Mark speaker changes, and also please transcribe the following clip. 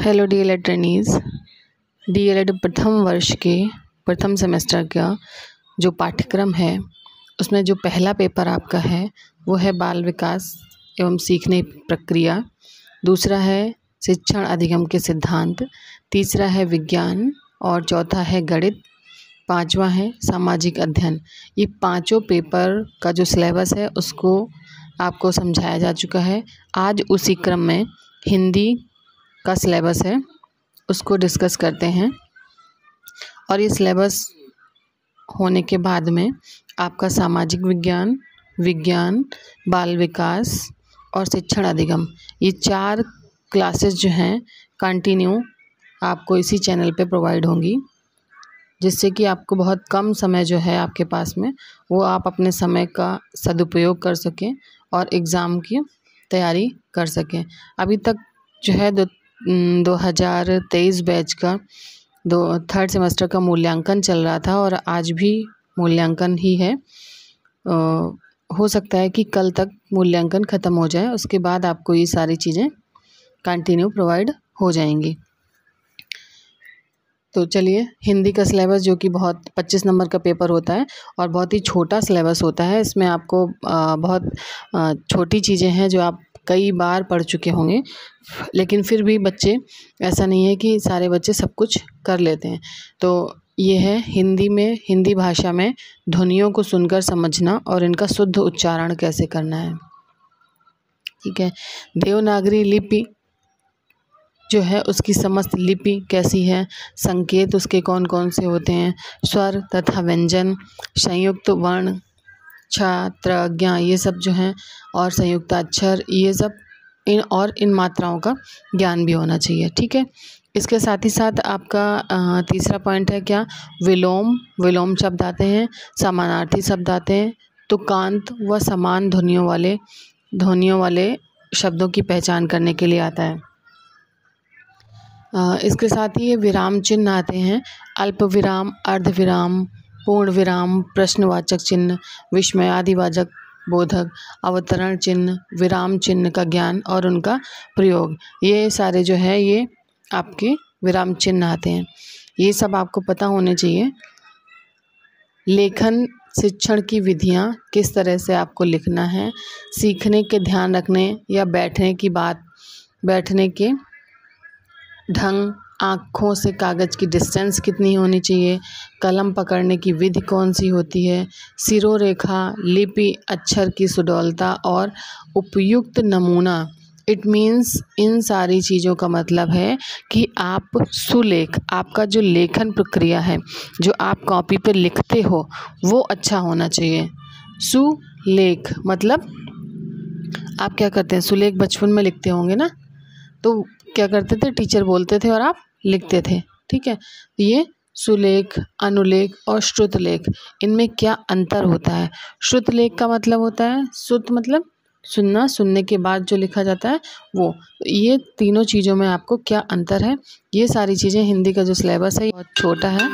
Speaker 1: Hello DElEd trainees. DElEd प्रथम वर्ष के प्रथम सेमेस्टर का जो पाठ्यक्रम है उसमें जो पहला पेपर आपका है वो है बाल विकास एवं सीखने प्रक्रिया, दूसरा है शिक्षण अधिगम के सिद्धांत, तीसरा है विज्ञान और चौथा है गणित, पांचवा है सामाजिक अध्ययन। ये पांचों पेपर का जो सिलेबस है उसको आपको समझाया जा चुका है। आज उसी क्रम में हिंदी का सिलेबस है उसको डिस्कस करते हैं और ये सिलेबस होने के बाद में आपका सामाजिक विज्ञान, विज्ञान, बाल विकास और शिक्षण अधिगम, ये 4 क्लासेस जो हैं कंटिन्यू आपको इसी चैनल पे प्रोवाइड होंगी, जिससे कि आपको बहुत कम समय जो है आपके पास में वो आप अपने समय का सदुपयोग कर सकें और एग्ज़ाम की तैयारी कर सकें। अभी तक जो है 2023 बैच का थर्ड सेमेस्टर का मूल्यांकन चल रहा था और आज भी मूल्यांकन ही है। हो सकता है कि कल तक मूल्यांकन ख़त्म हो जाए, उसके बाद आपको ये सारी चीज़ें कंटिन्यू प्रोवाइड हो जाएंगी। तो चलिए, हिंदी का सिलेबस जो कि 25 नंबर का पेपर होता है और बहुत ही छोटा सिलेबस होता है। इसमें आपको बहुत छोटी चीज़ें हैं जो आप कई बार पढ़ चुके होंगे, लेकिन फिर भी बच्चे, ऐसा नहीं है कि सारे बच्चे सब कुछ कर लेते हैं। तो ये है हिंदी भाषा में ध्वनियों को सुनकर समझना और इनका शुद्ध उच्चारण कैसे करना है। ठीक है। देवनागरी लिपि जो है उसकी समस्त लिपि कैसी है, संकेत उसके कौन कौन से होते हैं, स्वर तथा व्यंजन, संयुक्त वर्ण, छ, त्र, ज्ञ, ये सब जो हैं, और संयुक्त अक्षर, ये सब इन मात्राओं का ज्ञान भी होना चाहिए। ठीक है। इसके साथ ही साथ आपका तीसरा पॉइंट है क्या, विलोम शब्द आते हैं, समानार्थी शब्द आते हैं, तुकांत व समान ध्वनियों वाले शब्दों की पहचान करने के लिए आता है। इसके साथ ही ये विराम चिन्ह आते हैं, अल्प विराम, अर्ध विराम, पूर्ण विराम, प्रश्नवाचक चिन्ह, विस्मयादिवाचक बोधक, अवतरण चिन्ह, विराम चिन्ह का ज्ञान और उनका प्रयोग, ये सारे जो है ये आपके विराम चिन्ह आते हैं। ये सब आपको पता होने चाहिए। लेखन शिक्षण की विधियाँ, किस तरह से आपको लिखना है, सीखने के ध्यान रखने या बैठने के ढंग, आँखों से कागज़ की डिस्टेंस कितनी होनी चाहिए, कलम पकड़ने की विधि कौन सी होती है, सिरोरेखा, लिपि, अक्षर की सुडौलता और उपयुक्त नमूना। इट मीन्स इन सारी चीज़ों का मतलब है कि आप सुलेख, आपका जो लेखन प्रक्रिया है, जो आप कॉपी पे लिखते हो वो अच्छा होना चाहिए। सुलेख मतलब आप क्या करते हैं, सुलेख बचपन में लिखते होंगे ना, तो क्या करते थे, टीचर बोलते थे और आप लिखते थे। ठीक है। ये सुलेख, अनुलेख और श्रुतलेख, इनमें क्या अंतर होता है। श्रुतलेख का मतलब होता है, श्रुत मतलब सुनना, सुनने के बाद जो लिखा जाता है वो। ये तीनों चीज़ों में आपको क्या अंतर है, ये सारी चीज़ें, हिंदी का जो सिलेबस है बहुत छोटा है।